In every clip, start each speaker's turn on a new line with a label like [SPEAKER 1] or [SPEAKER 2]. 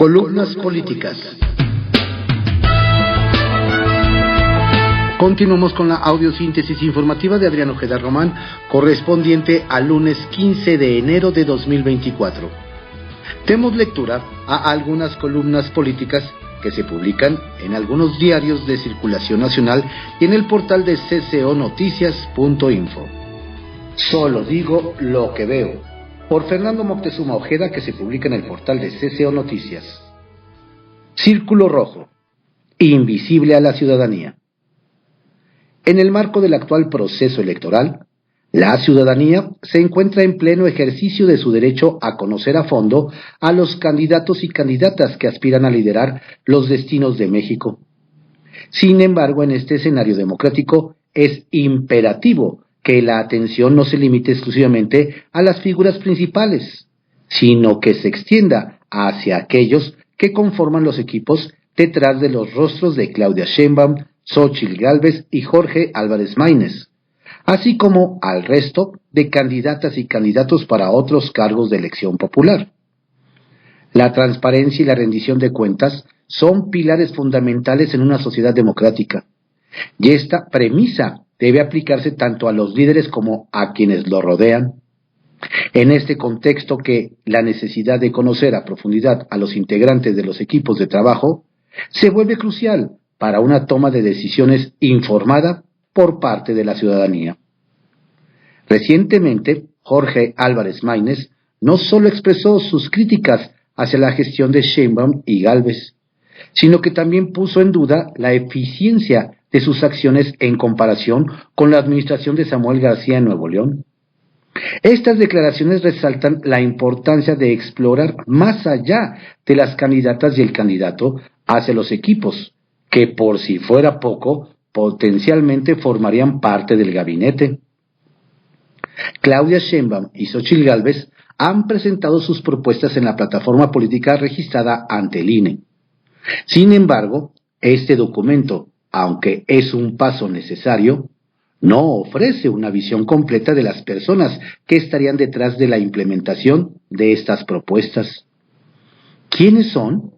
[SPEAKER 1] Columnas políticas. Continuamos con la audiosíntesis informativa de Adrián Ojeda Román, correspondiente al lunes 15 de enero de 2024. Demos lectura a algunas columnas políticas que se publican en algunos diarios de circulación nacional y en el portal de cconoticias.info. Solo digo lo que veo, por Fernando Moctezuma Ojeda, que se publica en el portal de CCO Noticias. Círculo rojo, invisible a la ciudadanía. En el marco del actual proceso electoral, la ciudadanía se encuentra en pleno ejercicio de su derecho a conocer a fondo a los candidatos y candidatas que aspiran a liderar los destinos de México. Sin embargo, en este escenario democrático es imperativo que la atención no se limite exclusivamente a las figuras principales, sino que se extienda hacia aquellos que conforman los equipos detrás de los rostros de Claudia Sheinbaum, Xóchitl Gálvez y Jorge Álvarez Maínez, así como al resto de candidatas y candidatos para otros cargos de elección popular. La transparencia y la rendición de cuentas son pilares fundamentales en una sociedad democrática, y esta premisa debe aplicarse tanto a los líderes como a quienes lo rodean. En este contexto que la necesidad de conocer a profundidad a los integrantes de los equipos de trabajo se vuelve crucial para una toma de decisiones informada por parte de la ciudadanía. Recientemente, Jorge Álvarez Maínez no solo expresó sus críticas hacia la gestión de Sheinbaum y Gálvez, sino que también puso en duda la eficiencia de sus acciones en comparación con la administración de Samuel García en Nuevo León. Estas declaraciones resaltan la importancia de explorar más allá de las candidatas y el candidato hacia los equipos, que por si fuera poco, potencialmente formarían parte del gabinete. Claudia Sheinbaum y Xóchitl Gálvez han presentado sus propuestas en la plataforma política registrada ante el INE. Sin embargo, este documento, aunque es un paso necesario, no ofrece una visión completa de las personas que estarían detrás de la implementación de estas propuestas. ¿Quiénes son?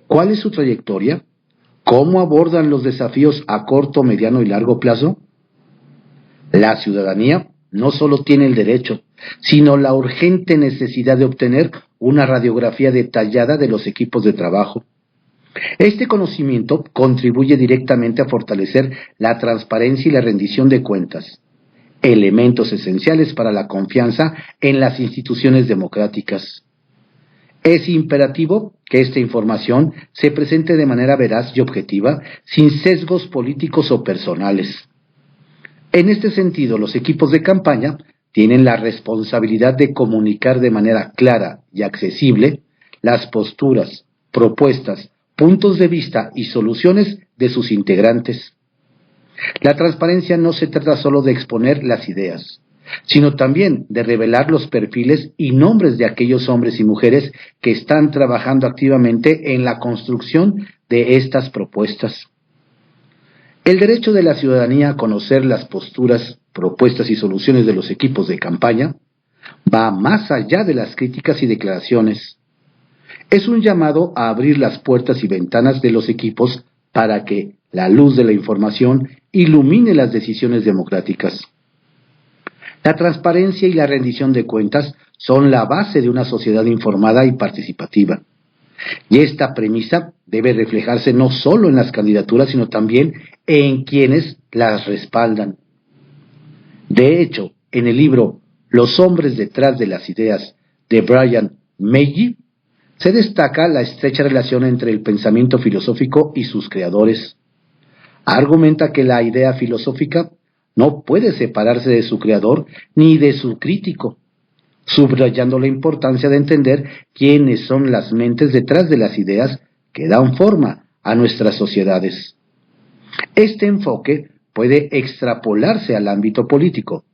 [SPEAKER 1] ¿Cuál es su trayectoria? ¿Cómo abordan los desafíos a corto, mediano y largo plazo? La ciudadanía no solo tiene el derecho, sino la urgente necesidad de obtener una radiografía detallada de los equipos de trabajo. Este conocimiento contribuye directamente a fortalecer la transparencia y la rendición de cuentas, elementos esenciales para la confianza en las instituciones democráticas. Es imperativo que esta información se presente de manera veraz y objetiva, sin sesgos políticos o personales. En este sentido, los equipos de campaña tienen la responsabilidad de comunicar de manera clara y accesible las posturas, propuestas, puntos de vista y soluciones de sus integrantes. La transparencia no se trata solo de exponer las ideas, sino también de revelar los perfiles y nombres de aquellos hombres y mujeres que están trabajando activamente en la construcción de estas propuestas. El derecho de la ciudadanía a conocer las posturas, propuestas y soluciones de los equipos de campaña va más allá de las críticas y declaraciones. Es un llamado a abrir las puertas y ventanas de los equipos para que la luz de la información ilumine las decisiones democráticas. La transparencia y la rendición de cuentas son la base de una sociedad informada y participativa. Y esta premisa debe reflejarse no solo en las candidaturas, sino también en quienes las respaldan. De hecho, en el libro Los hombres detrás de las ideas de Brian Magee, se destaca la estrecha relación entre el pensamiento filosófico y sus creadores. Argumenta que la idea filosófica no puede separarse de su creador ni de su crítico, subrayando la importancia de entender quiénes son las mentes detrás de las ideas que dan forma a nuestras sociedades. Este enfoque puede extrapolarse al ámbito político,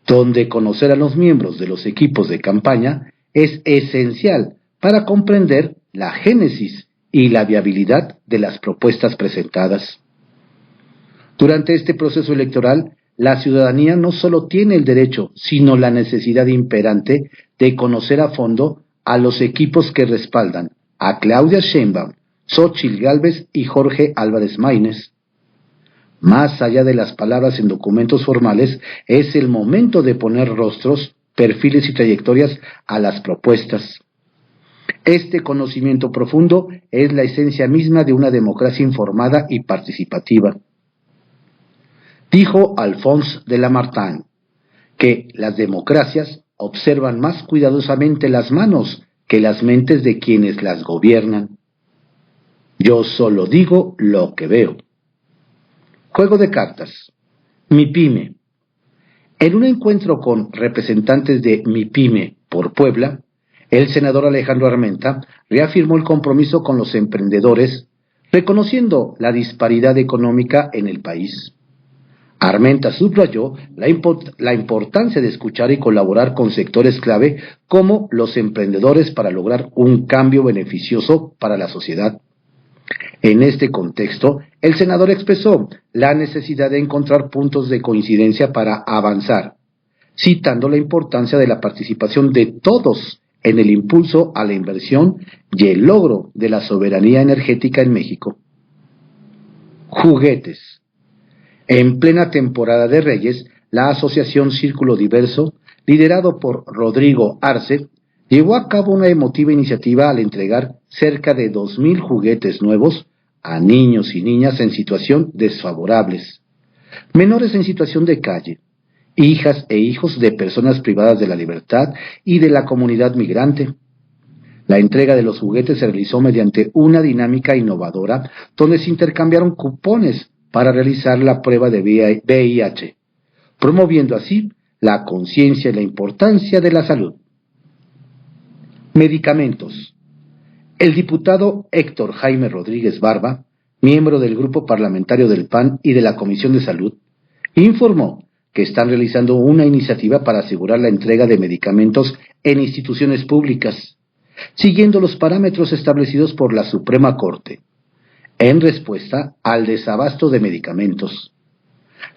[SPEAKER 1] donde conocer a los miembros de los equipos de campaña es esencial para comprender la génesis y la viabilidad de las propuestas presentadas. Durante este proceso electoral, la ciudadanía no solo tiene el derecho, sino la necesidad imperante de conocer a fondo a los equipos que respaldan a Claudia Sheinbaum, Xóchitl Gálvez y Jorge Álvarez Maínez. Más allá de las palabras en documentos formales, es el momento de poner rostros, perfiles y trayectorias a las propuestas. Este conocimiento profundo es la esencia misma de una democracia informada y participativa. Dijo Alphonse de Lamartine que las democracias observan más cuidadosamente las manos que las mentes de quienes las gobiernan. Yo solo digo lo que veo. Juego de cartas. MIPYME. En un encuentro con representantes de MIPYME por Puebla, el senador Alejandro Armenta reafirmó el compromiso con los emprendedores, reconociendo la disparidad económica en el país. Armenta subrayó la importancia de escuchar y colaborar con sectores clave como los emprendedores para lograr un cambio beneficioso para la sociedad. En este contexto, el senador expresó la necesidad de encontrar puntos de coincidencia para avanzar, citando la importancia de la participación de todos en el impulso a la inversión y el logro de la soberanía energética en México. Juguetes. En plena temporada de Reyes, la Asociación Círculo Diverso, liderado por Rodrigo Arce, llevó a cabo una emotiva iniciativa al entregar cerca de 2,000 juguetes nuevos a niños y niñas en situación desfavorables, menores en situación de calle, hijas e hijos de personas privadas de la libertad y de la comunidad migrante. La entrega de los juguetes se realizó mediante una dinámica innovadora donde se intercambiaron cupones para realizar la prueba de VIH, promoviendo así la conciencia y la importancia de la salud. Medicamentos. El diputado Héctor Jaime Rodríguez Barba, miembro del Grupo Parlamentario del PAN y de la Comisión de Salud, informó que están realizando una iniciativa para asegurar la entrega de medicamentos en instituciones públicas, siguiendo los parámetros establecidos por la Suprema Corte, en respuesta al desabasto de medicamentos.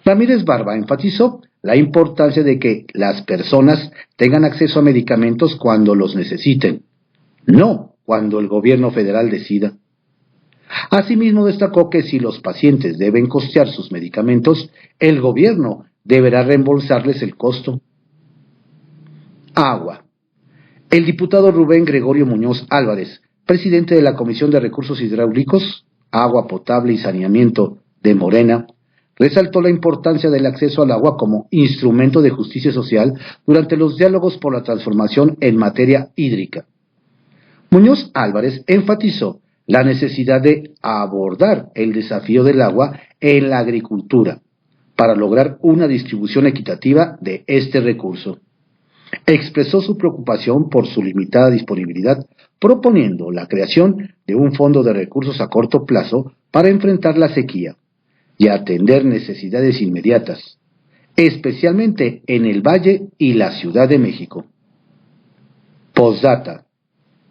[SPEAKER 1] Ramírez Barba enfatizó la importancia de que las personas tengan acceso a medicamentos cuando los necesiten, no cuando el gobierno federal decida. Asimismo destacó que si los pacientes deben costear sus medicamentos, el gobierno deberá reembolsarles el costo. Agua. El diputado Rubén Gregorio Muñoz Álvarez, presidente de la Comisión de Recursos Hidráulicos, Agua Potable y Saneamiento de Morena, resaltó la importancia del acceso al agua como instrumento de justicia social durante los diálogos por la transformación en materia hídrica. Muñoz Álvarez enfatizó la necesidad de abordar el desafío del agua en la agricultura para lograr una distribución equitativa de este recurso. Expresó su preocupación por su limitada disponibilidad, proponiendo la creación de un fondo de recursos a corto plazo para enfrentar la sequía y atender necesidades inmediatas, especialmente en el Valle y la Ciudad de México. Postdata.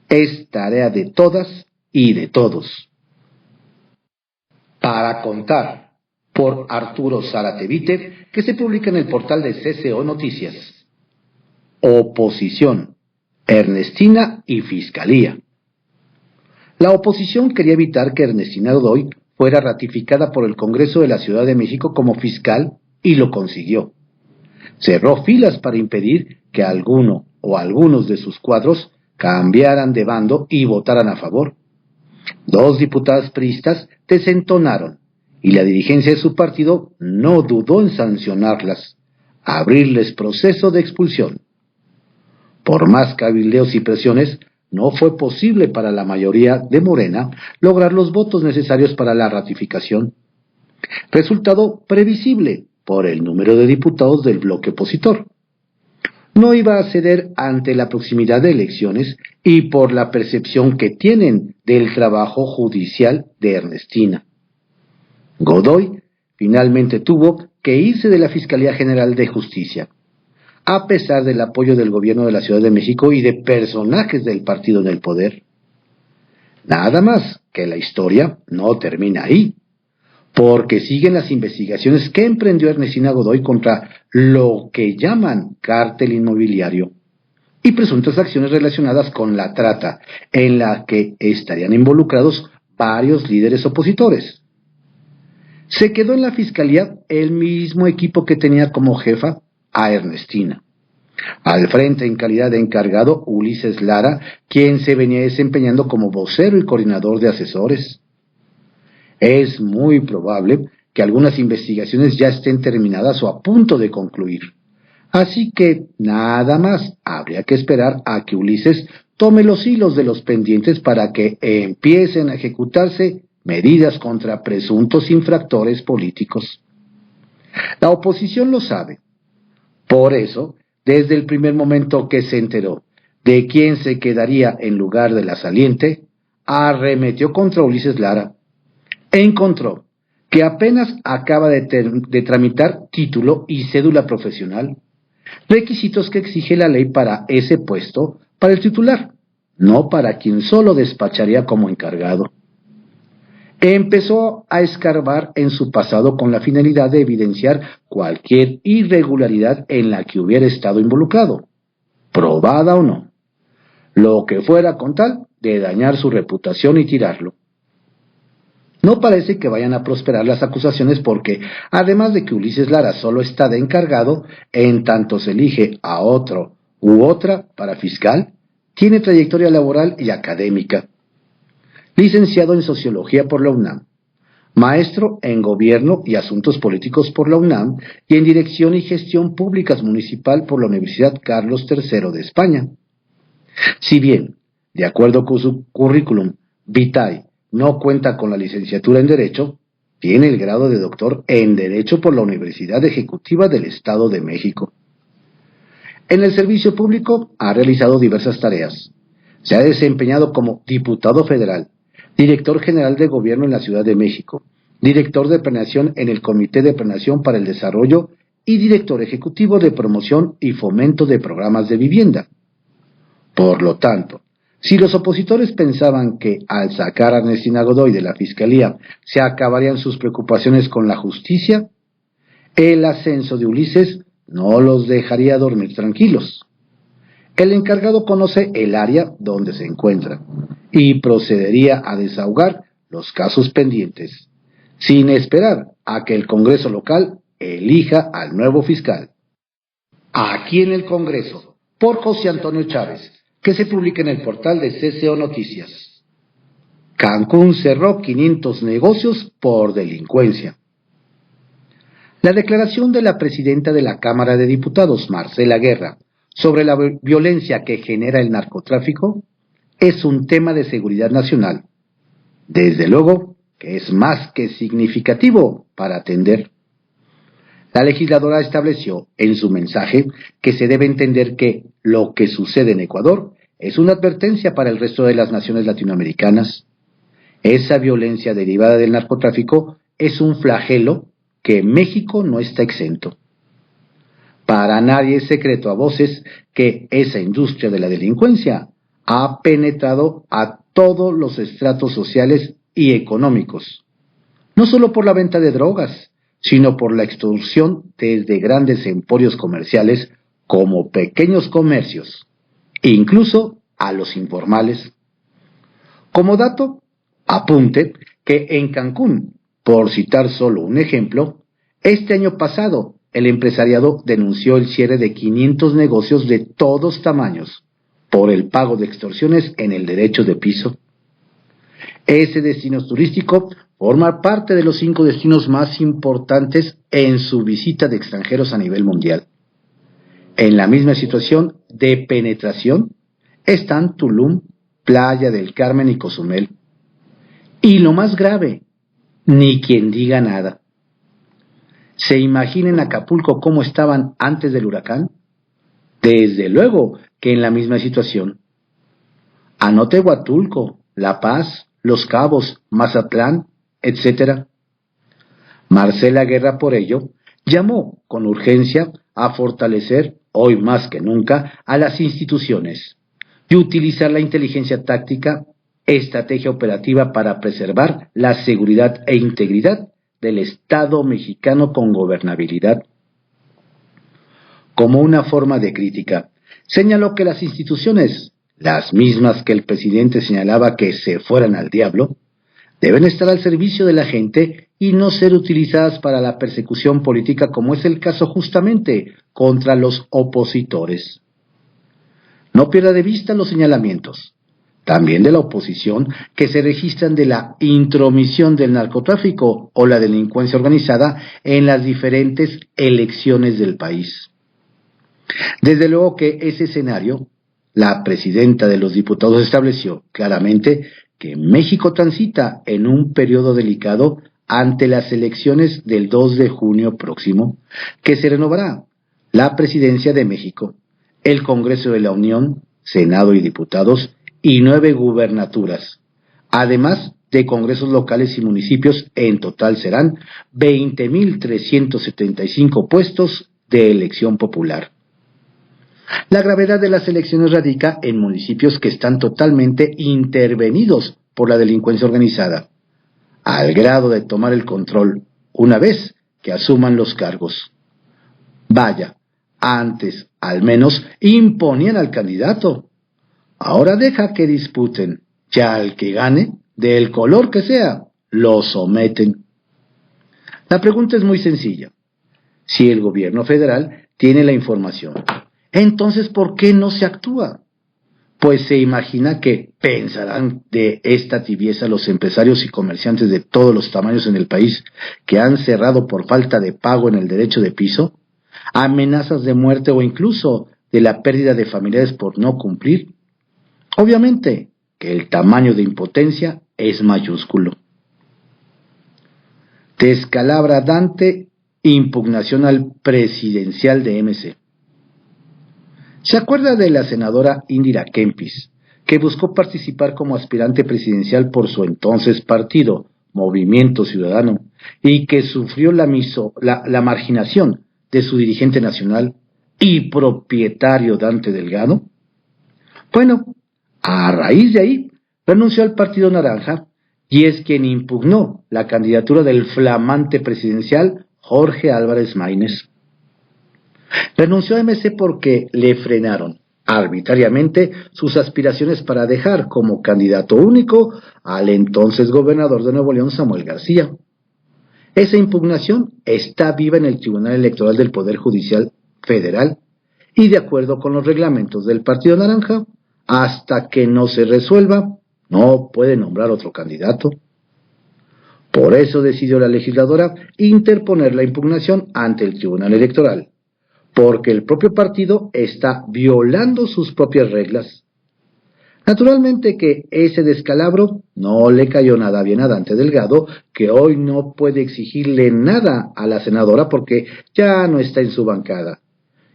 [SPEAKER 1] Es tarea de todas y de todos. Para contar, por Arturo Zaratevite, que se publica en el portal de CCO Noticias. Oposición, Ernestina y Fiscalía. La oposición quería evitar que Ernestina Godoy fuera ratificada por el Congreso de la Ciudad de México como fiscal y lo consiguió. Cerró filas para impedir que alguno o algunos de sus cuadros cambiaran de bando y votaran a favor. 2 diputadas priistas desentonaron y la dirigencia de su partido no dudó en sancionarlas, abrirles proceso de expulsión. Por más cabildeos y presiones, no fue posible para la mayoría de Morena lograr los votos necesarios para la ratificación. Resultado previsible por el número de diputados del bloque opositor. No iba a ceder ante la proximidad de elecciones y por la percepción que tienen del trabajo judicial de Ernestina. Godoy finalmente tuvo que irse de la Fiscalía General de Justicia, a pesar del apoyo del gobierno de la Ciudad de México y de personajes del partido en el poder. Nada más que la historia no termina ahí, porque siguen las investigaciones que emprendió Ernestina Godoy contra lo que llaman cártel inmobiliario, y presuntas acciones relacionadas con la trata, en la que estarían involucrados varios líderes opositores. Se quedó en la fiscalía el mismo equipo que tenía como jefa a Ernestina. Al frente, en calidad de encargado, Ulises Lara, quien se venía desempeñando como vocero y coordinador de asesores. Es muy probable que algunas investigaciones ya estén terminadas o a punto de concluir. Así que nada más habría que esperar a que Ulises tome los hilos de los pendientes para que empiecen a ejecutarse medidas contra presuntos infractores políticos. La oposición lo sabe. Por eso, desde el primer momento que se enteró de quién se quedaría en lugar de la saliente, arremetió contra Ulises Lara. Encontró que apenas acaba de tramitar título y cédula profesional, requisitos que exige la ley para ese puesto para el titular, no para quien solo despacharía como encargado. Empezó a escarbar en su pasado con la finalidad de evidenciar cualquier irregularidad en la que hubiera estado involucrado, probada o no, lo que fuera con tal de dañar su reputación y tirarlo. No parece que vayan a prosperar las acusaciones porque, además de que Ulises Lara solo está de encargado, en tanto se elige a otro u otra para fiscal, tiene trayectoria laboral y académica. Licenciado en Sociología por la UNAM, maestro en Gobierno y Asuntos Políticos por la UNAM y en Dirección y Gestión Públicas Municipal por la Universidad Carlos III de España. Si bien, de acuerdo con su currículum vitae, no cuenta con la licenciatura en Derecho, tiene el grado de doctor en Derecho por la Universidad Ejecutiva del Estado de México. En el servicio público ha realizado diversas tareas. Se ha desempeñado como diputado federal, director general de Gobierno en la Ciudad de México, director de planeación en el Comité de Planeación para el Desarrollo y director ejecutivo de promoción y fomento de programas de vivienda. Por lo tanto, si los opositores pensaban que al sacar a Ernestina Godoy de la Fiscalía se acabarían sus preocupaciones con la justicia, el ascenso de Ulises no los dejaría dormir tranquilos. El encargado conoce el área donde se encuentra y procedería a desahogar los casos pendientes, sin esperar a que el Congreso local elija al nuevo fiscal. Aquí en el Congreso, por José Antonio Chávez, que se publica en el portal de CCO Noticias. Cancún cerró 500 negocios por delincuencia. La declaración de la presidenta de la Cámara de Diputados, Marcela Guerra, sobre la violencia que genera el narcotráfico es un tema de seguridad nacional. Desde luego que es más que significativo para atender. La legisladora estableció en su mensaje que se debe entender que lo que sucede en Ecuador es una advertencia para el resto de las naciones latinoamericanas. Esa violencia derivada del narcotráfico es un flagelo que México no está exento. Para nadie es secreto a voces que esa industria de la delincuencia ha penetrado a todos los estratos sociales y económicos, no solo por la venta de drogas, sino por la extorsión desde grandes emporios comerciales como pequeños comercios, incluso a los informales. Como dato, apunte que en Cancún, por citar solo un ejemplo, este año pasado el empresariado denunció el cierre de 500 negocios de todos tamaños por el pago de extorsiones en el derecho de piso. Ese destino turístico forma parte de los 5 destinos más importantes en su visita de extranjeros a nivel mundial. En la misma situación de penetración están Tulum, Playa del Carmen y Cozumel. Y lo más grave, ni quien diga nada. ¿Se imagina en Acapulco cómo estaban antes del huracán? Desde luego que en la misma situación. Anote Huatulco, La Paz, Los Cabos, Mazatlán, etc. Marcela Guerra, por ello, llamó con urgencia a fortalecer, hoy más que nunca, a las instituciones y utilizar la inteligencia táctica, estrategia operativa para preservar la seguridad e integridad del Estado mexicano con gobernabilidad. Como una forma de crítica, Señaló que las instituciones, las mismas que el presidente señalaba que se fueran al diablo, deben estar al servicio de la gente y no ser utilizadas para la persecución política, como es el caso justamente contra los opositores. No pierda de vista los señalamientos, también de la oposición, que se registran de la intromisión del narcotráfico o la delincuencia organizada en las diferentes elecciones del país. Desde luego que ese escenario, la presidenta de los diputados estableció claramente que México transita en un periodo delicado ante las elecciones del 2 de junio próximo, que se renovará la presidencia de México, el Congreso de la Unión, Senado y diputados, y 9 gubernaturas, además de congresos locales y municipios. En total serán 20.375 puestos de elección popular. La gravedad de las elecciones radica en municipios que están totalmente intervenidos por la delincuencia organizada, al grado de tomar el control una vez que asuman los cargos. Vaya, antes al menos imponían al candidato. Ahora deja que disputen, ya al que gane, del color que sea, lo someten. La pregunta es muy sencilla. Si el gobierno federal tiene la información, entonces ¿por qué no se actúa? Pues se imagina que pensarán de esta tibieza los empresarios y comerciantes de todos los tamaños en el país que han cerrado por falta de pago en el derecho de piso, amenazas de muerte o incluso de la pérdida de familiares por no cumplir. Obviamente que el tamaño de impotencia es mayúsculo. Descalabra Dante impugnación al presidencial de MC. ¿Se acuerda de la senadora Indira Kempis, que buscó participar como aspirante presidencial por su entonces partido, Movimiento Ciudadano, y que sufrió la marginación de su dirigente nacional y propietario Dante Delgado? Bueno, a raíz de ahí, renunció al Partido Naranja y es quien impugnó la candidatura del flamante presidencial Jorge Álvarez Maínez. Renunció a MC porque le frenaron arbitrariamente sus aspiraciones para dejar como candidato único al entonces gobernador de Nuevo León, Samuel García. Esa impugnación está viva en el Tribunal Electoral del Poder Judicial Federal y, de acuerdo con los reglamentos del Partido Naranja, hasta que no se resuelva, no puede nombrar otro candidato. Por eso decidió la legisladora interponer la impugnación ante el Tribunal Electoral, porque el propio partido está violando sus propias reglas. Naturalmente que ese descalabro no le cayó nada bien a Dante Delgado, que hoy no puede exigirle nada a la senadora porque ya no está en su bancada,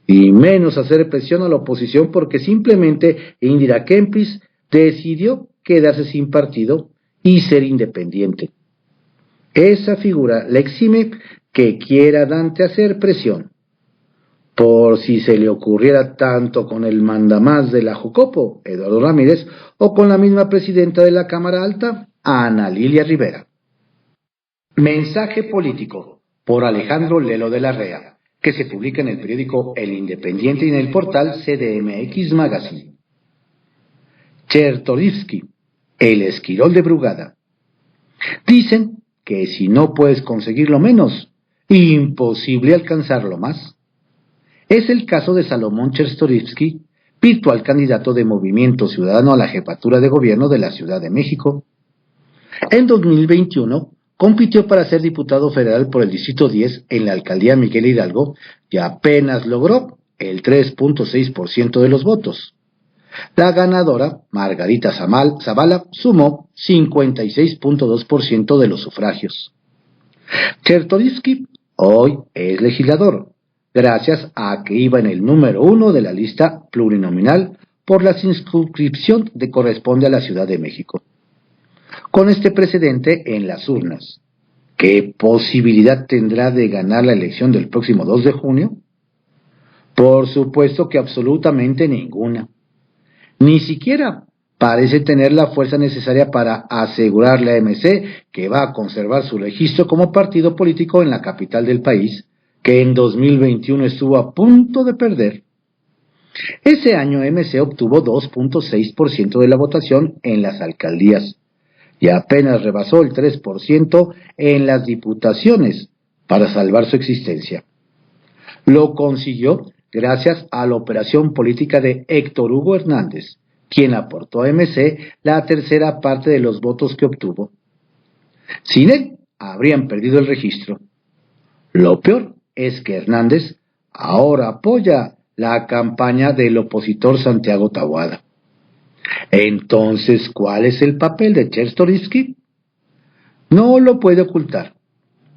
[SPEAKER 1] y menos hacer presión a la oposición porque simplemente Indira Kempis decidió quedarse sin partido y ser independiente. Esa figura le exime que quiera Dante hacer presión, por si se le ocurriera tanto con el mandamás de la Jucopo, Eduardo Ramírez, o con la misma presidenta de la Cámara Alta, Ana Lilia Rivera. Mensaje político, por Alejandro Lelo de la Rea, que se publica en el periódico El Independiente y en el portal CDMX Magazine. Chertorivsky, el esquirol de Brugada. Dicen que si no puedes conseguir lo menos, imposible alcanzarlo más. Es el caso de Salomón Chertorivsky, virtual candidato de Movimiento Ciudadano a la jefatura de gobierno de la Ciudad de México. En 2021 compitió para ser diputado federal por el Distrito 10 en la alcaldía Miguel Hidalgo y apenas logró el 3.6% de los votos. La ganadora, Margarita Zavala, sumó 56.2% de los sufragios. Chertorivsky hoy es legislador, gracias a que iba en el número 1 de la lista plurinominal por la circunscripción que corresponde a la Ciudad de México. Con este precedente en las urnas, ¿qué posibilidad tendrá de ganar la elección del próximo 2 de junio? Por supuesto que absolutamente ninguna. Ni siquiera parece tener la fuerza necesaria para asegurarle a MC que va a conservar su registro como partido político en la capital del país, que en 2021 estuvo a punto de perder. Ese año MC obtuvo 2.6% de la votación en las alcaldías y apenas rebasó el 3% en las diputaciones para salvar su existencia. Lo consiguió gracias a la operación política de Héctor Hugo Hernández, quien aportó a MC la tercera parte de los votos que obtuvo. Sin él, habrían perdido el registro. Lo peor es que Hernández ahora apoya la campaña del opositor Santiago Taboada. Entonces, ¿cuál es el papel de Chertorivsky? No lo puede ocultar.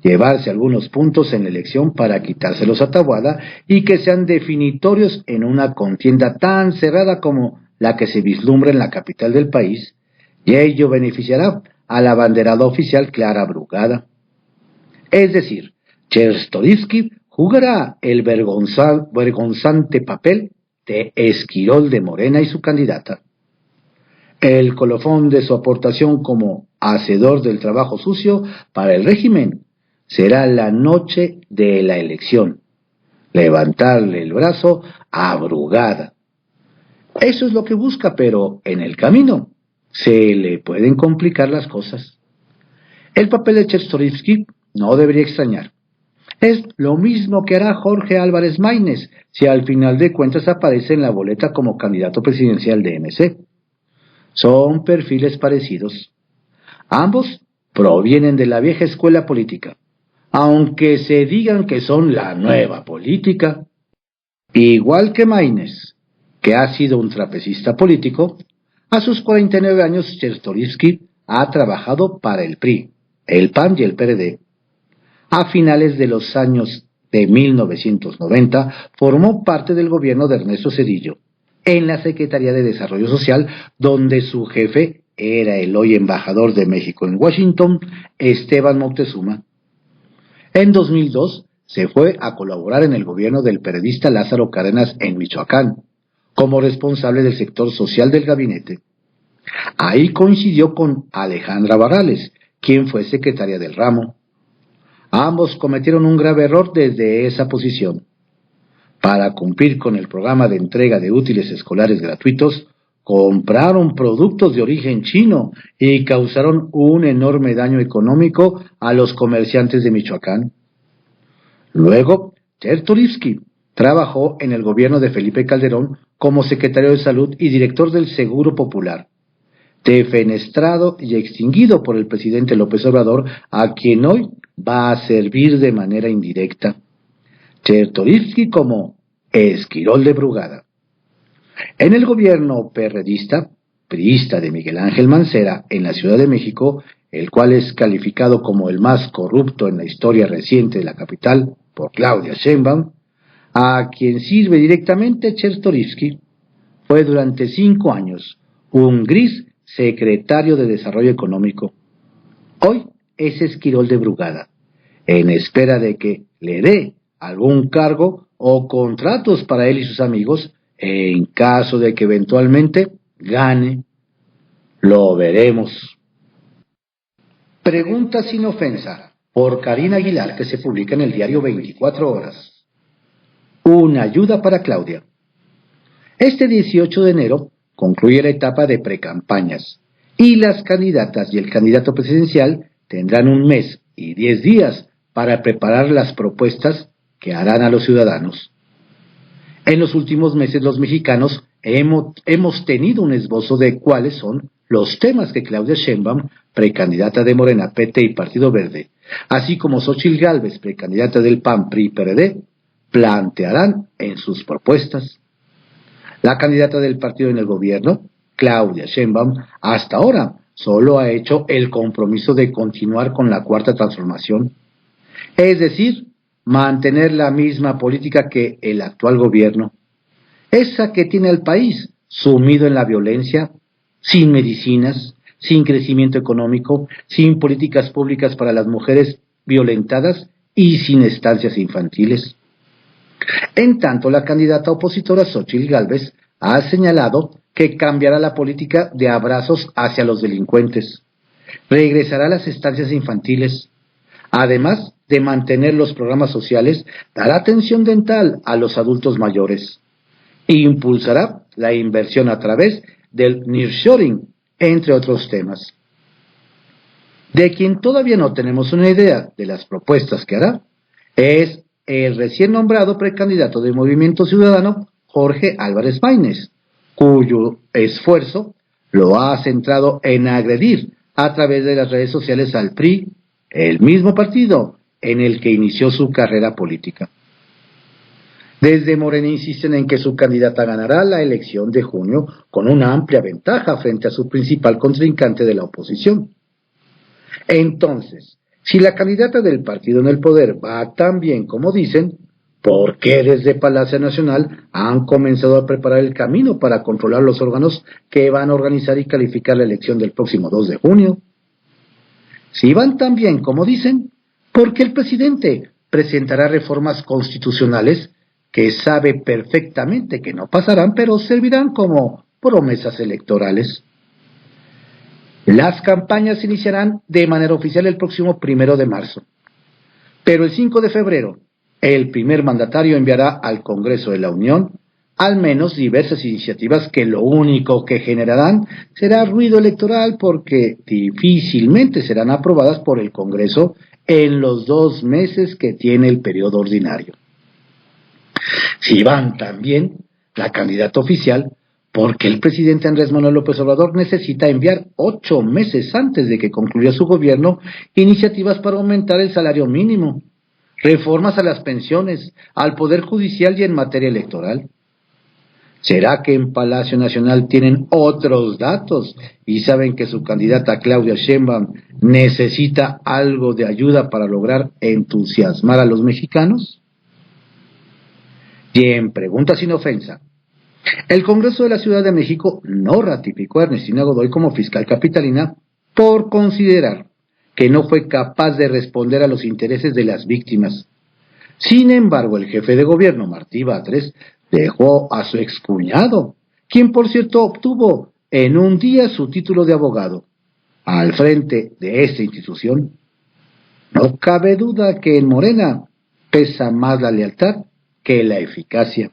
[SPEAKER 1] Llevarse algunos puntos en la elección para quitárselos a Taboada y que sean definitorios en una contienda tan cerrada como la que se vislumbra en la capital del país, y ello beneficiará a la abanderada oficial Clara Brugada. Es decir, Chertorivsky jugará el vergonzante papel de esquirol de Morena y su candidata. El colofón de su aportación como hacedor del trabajo sucio para el régimen será la noche de la elección, levantarle el brazo a Brugada. Eso es lo que busca, pero en el camino se le pueden complicar las cosas. El papel de Chertorivsky no debería extrañar. Es lo mismo que hará Jorge Álvarez Maínez si al final de cuentas aparece en la boleta como candidato presidencial de MC. Son perfiles parecidos. Ambos provienen de la vieja escuela política, aunque se digan que son la nueva política. Igual que Maínez, que ha sido un trapecista político, a sus 49 años Chertorivsky ha trabajado para el PRI, el PAN y el PRD. A finales de los años de 1990 formó parte del gobierno de Ernesto Zedillo, en la Secretaría de Desarrollo Social, donde su jefe era el hoy embajador de México en Washington, Esteban Moctezuma. En 2002 se fue a colaborar en el gobierno del periodista Lázaro Cárdenas en Michoacán, como responsable del sector social del gabinete. Ahí coincidió con Alejandra Barrales, quien fue secretaria del ramo. Ambos cometieron un grave error desde esa posición. Para cumplir con el programa de entrega de útiles escolares gratuitos, compraron productos de origen chino y causaron un enorme daño económico a los comerciantes de Michoacán. Luego, Chertorivsky trabajó en el gobierno de Felipe Calderón como secretario de Salud y director del Seguro Popular, defenestrado y extinguido por el presidente López Obrador, a quien hoy va a servir de manera indirecta. Chertorivsky como esquirol de Brugada. En el gobierno priista de Miguel Ángel Mancera en la Ciudad de México, el cual es calificado como el más corrupto en la historia reciente de la capital por Claudia Sheinbaum, a quien sirve directamente Chertorivsky, fue durante 5 años un gris secretario de Desarrollo Económico. Hoy es esquirol de Brugada, en espera de que le dé algún cargo o contratos para él y sus amigos, en caso de que eventualmente gane. Lo veremos. Pregunta sin ofensa, por Karina Aguilar, que se publica en el diario 24 Horas. Una ayuda para Claudia. Este 18 de enero concluye la etapa de precampañas y las candidatas y el candidato presidencial tendrán 1 mes y 10 días para preparar las propuestas que harán a los ciudadanos. En los últimos meses los mexicanos hemos tenido un esbozo de cuáles son los temas que Claudia Sheinbaum, precandidata de Morena, PT y Partido Verde, así como Xóchitl Gálvez, precandidata del PAN, PRI y PRD, plantearán en sus propuestas. La candidata del partido en el gobierno, Claudia Sheinbaum, hasta ahora solo ha hecho el compromiso de continuar con la Cuarta Transformación, es decir, mantener la misma política que el actual gobierno, esa que tiene al país sumido en la violencia, sin medicinas, sin crecimiento económico, sin políticas públicas para las mujeres violentadas y sin estancias infantiles. En tanto, la candidata opositora Xóchitl Gálvez ha señalado que cambiará la política de abrazos hacia los delincuentes, regresará a las estancias infantiles, además de mantener los programas sociales, dará atención dental a los adultos mayores. Impulsará la inversión a través del nearshoring, entre otros temas. De quien todavía no tenemos una idea de las propuestas que hará es el recién nombrado precandidato del Movimiento Ciudadano, Jorge Álvarez Maínez, cuyo esfuerzo lo ha centrado en agredir a través de las redes sociales al PRI, el mismo partido en el que inició su carrera política. Desde Morena insisten en que su candidata ganará la elección de junio con una amplia ventaja frente a su principal contrincante de la oposición. Entonces, si la candidata del partido en el poder va tan bien como dicen, ¿por qué desde Palacio Nacional han comenzado a preparar el camino para controlar los órganos que van a organizar y calificar la elección del próximo 2 de junio? Si van tan bien como dicen, ¿por qué el presidente presentará reformas constitucionales que sabe perfectamente que no pasarán, pero servirán como promesas electorales? Las campañas iniciarán de manera oficial el próximo 1 de marzo, pero el 5 de febrero, el primer mandatario enviará al Congreso de la Unión al menos diversas iniciativas que lo único que generarán será ruido electoral porque difícilmente serán aprobadas por el Congreso en los 2 meses que tiene el periodo ordinario. Si van tan bien, la candidata oficial, porque el presidente Andrés Manuel López Obrador necesita enviar 8 meses antes de que concluya su gobierno iniciativas para aumentar el salario mínimo, reformas a las pensiones, al Poder Judicial y en materia electoral. ¿Será que en Palacio Nacional tienen otros datos y saben que su candidata Claudia Sheinbaum necesita algo de ayuda para lograr entusiasmar a los mexicanos? Y en pregunta sin ofensa, el Congreso de la Ciudad de México no ratificó a Ernestina Godoy como fiscal capitalina por considerar que no fue capaz de responder a los intereses de las víctimas. Sin embargo, el jefe de gobierno, Martí Batres, dejó a su excuñado, quien por cierto obtuvo en un día su título de abogado, al frente de esta institución. No cabe duda que en Morena pesa más la lealtad que la eficacia.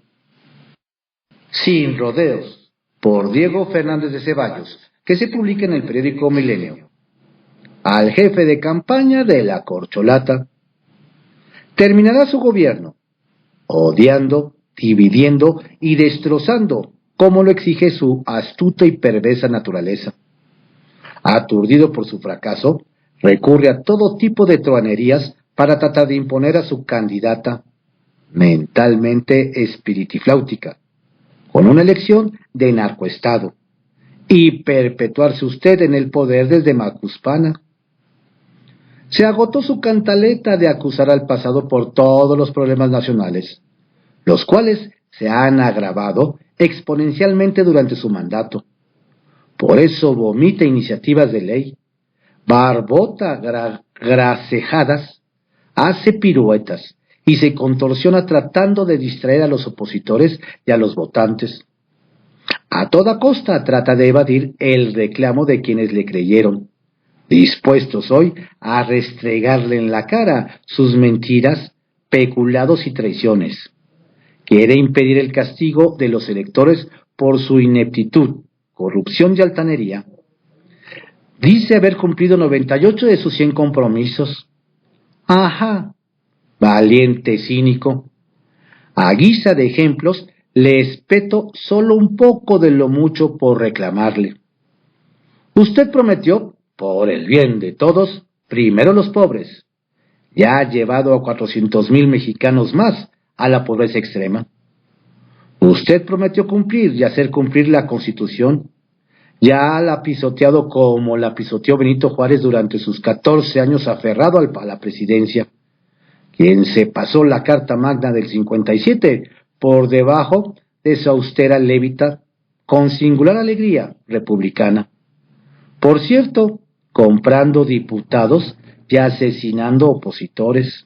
[SPEAKER 1] Sin rodeos, por Diego Fernández de Ceballos, que se publica en el periódico Milenio. Al jefe de campaña de la corcholata. Terminará su gobierno, odiando, dividiendo y destrozando, como lo exige su astuta y perversa naturaleza. Aturdido por su fracaso, recurre a todo tipo de truanerías para tratar de imponer a su candidata, mentalmente espiritifláutica, con una elección de narcoestado, y perpetuarse usted en el poder desde Macuspana. Se agotó su cantaleta de acusar al pasado por todos los problemas nacionales, los cuales se han agravado exponencialmente durante su mandato. Por eso vomita iniciativas de ley, barbota gracejadas, hace piruetas y se contorsiona tratando de distraer a los opositores y a los votantes. A toda costa trata de evadir el reclamo de quienes le creyeron, dispuestos hoy a restregarle en la cara sus mentiras, peculados y traiciones. Quiere impedir el castigo de los electores por su ineptitud, corrupción y altanería. Dice haber cumplido 98 de sus 100 compromisos. Ajá, valiente cínico. A guisa de ejemplos, le espeto solo un poco de lo mucho por reclamarle. Usted prometió, por el bien de todos, primero los pobres. Ya ha llevado a 400,000 mexicanos más a la pobreza extrema. Usted prometió cumplir y hacer cumplir la Constitución. Ya la ha pisoteado como la pisoteó Benito Juárez durante sus 14 años aferrado a la presidencia, quien se pasó la Carta Magna del 57 por debajo de su austera lévita, con singular alegría republicana. Por cierto, comprando diputados y asesinando opositores.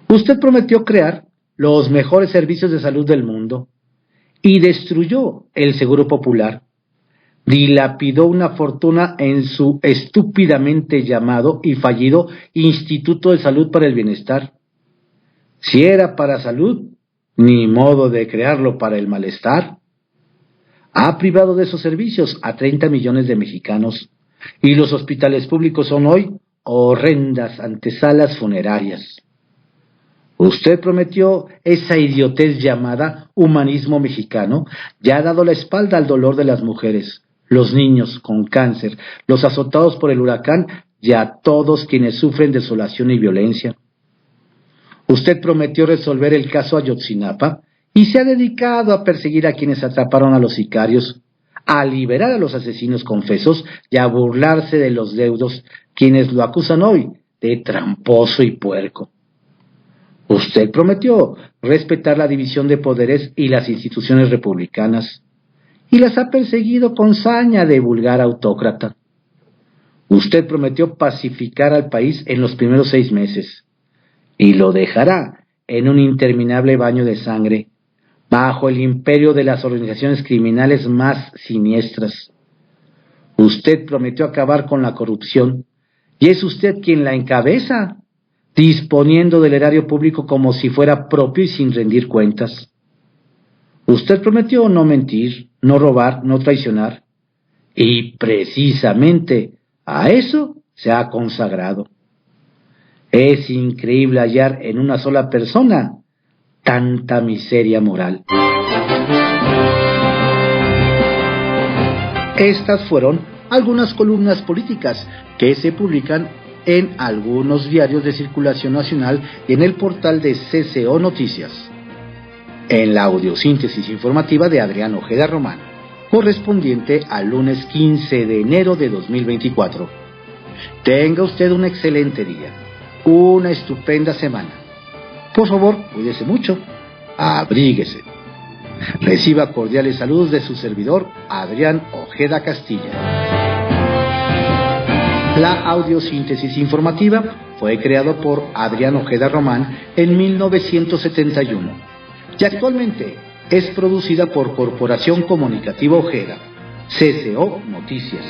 [SPEAKER 1] Usted prometió crear los mejores servicios de salud del mundo y destruyó el Seguro Popular. Dilapidó una fortuna en su estúpidamente llamado y fallido Instituto de Salud para el Bienestar. Si era para salud, Ni modo de crearlo para el malestar. Ha privado de esos servicios a 30 millones de mexicanos y los hospitales públicos son hoy horrendas antesalas funerarias. Usted prometió esa idiotez llamada humanismo mexicano y ha dado la espalda al dolor de las mujeres, los niños con cáncer, los azotados por el huracán y a todos quienes sufren desolación y violencia. Usted prometió resolver el caso Ayotzinapa y se ha dedicado a perseguir a quienes atraparon a los sicarios, a liberar a los asesinos confesos y a burlarse de los deudos, quienes lo acusan hoy de tramposo y puerco. Usted prometió respetar la división de poderes y las instituciones republicanas, y las ha perseguido con saña de vulgar autócrata. Usted prometió pacificar al país en los primeros 6 meses, y lo dejará en un interminable baño de sangre, bajo el imperio de las organizaciones criminales más siniestras. Usted prometió acabar con la corrupción, y es usted quien la encabeza, disponiendo del erario público como si fuera propio y sin rendir cuentas. Usted prometió no mentir, no robar, no traicionar, y precisamente a eso se ha consagrado. Es increíble hallar en una sola persona tanta miseria moral. Estas fueron algunas columnas políticas que se publican en algunos diarios de circulación nacional y en el portal de CCO Noticias. En la audiosíntesis informativa de Adrián Ojeda Román, correspondiente al lunes 15 de enero de 2024. Tenga usted un excelente día, una estupenda semana. Por favor, cuídese mucho, abríguese. Reciba cordiales saludos de su servidor, Adrián Ojeda Castilla. La audiosíntesis informativa fue creado por Adrián Ojeda Román en 1971 y actualmente es producida por Corporación Comunicativa Ojeda, CCO Noticias.